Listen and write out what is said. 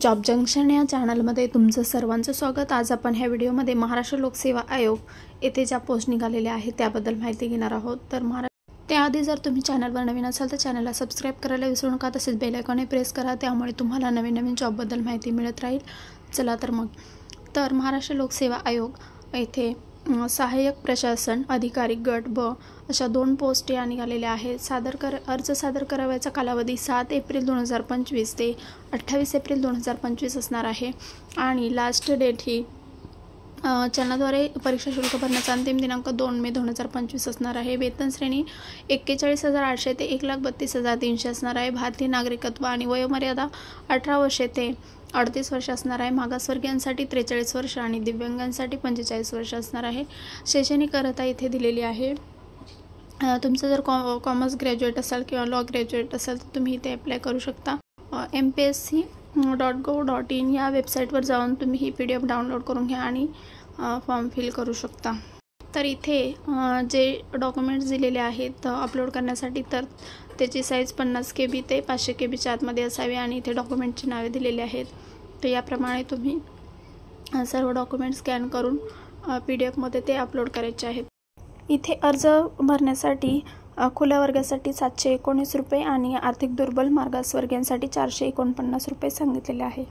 Job junction या चॅनलमध्ये तुमचं सर्वांचं स्वागत। आज आपण ह्या व्हिडिओमध्ये महाराष्ट्र लोकसेवा आयोग येथे ज्या पोस्ट निघालेल्या आहेत त्याबद्दल माहिती घेणार आहोत। तर त्याआधी जर तुम्ही चॅनलवर नवीन असाल तर चॅनलला सबस्क्राइब करायला विसरू नका, तसेच बेल आयकॉन प्रेस करा, त्यामुळे तुम्हाला नवीन नवीन जॉबबद्दल माहिती मिळत राहील। चला तर मग महाराष्ट्र लोकसेवा आयोग येथे सहाय्यक प्रशासन अधिकारी गट ब अशा 2 पोस्ट या निघालेल्या आहेत। अर्ज सादर करावयाचा कालावधी 7 एप्रिल 2025 ते 28 एप्रिल 2025 असणार आहे आणि लास्ट डेट ही चलनाद्वारे परीक्षा शुल्क भरण्याचा अंतिम दिनांक 2 मे 2025 असणार आहे। वेतन श्रेणी 41,800 ते 1,32,300 असणार आहे। भारतीय नागरिकत्व आणि वयोमर्यादा 18 वर्षे ते 38 वर्ष असणार आहे। मागासवर्गीयांसाठी 43 वर्ष आणि दिव्यांगांसाठी 45 वर्ष असणार आहे। शैक्षणिक अर्हता इथे दिलेली आहे। तुमचं जर कॉमर्स ग्रॅज्युएट असाल किंवा लॉ ग्रॅज्युएट असाल तर तुम्ही इथे अप्लाय करू शकता। mpsc.gov.in या वेबसाईटवर जाऊन तुम्ही ही PDF डाउनलोड करून घ्या आणि फॉर्म फिल करू शकता। तर इथे जे डॉक्युमेंट्स दिलेले आहेत अपलोड करण्यासाठी, तर त्याची साईज 50 KB ते 500 KBच्या आतमध्ये असावी आणि इथे डॉक्युमेंटची नावे दिलेली आहेत। तर याप्रमाणे तुम्ही सर्व डॉक्युमेंट स्कॅन करून PDF ते अपलोड करायचे आहेत। इथे अर्ज भरण्यासाठी खुल्या वर्गासाठी 719 रुपये आणि आर्थिक दुर्बल मागासवर्गीयांसाठी 449 रुपये सांगितलेले आहे।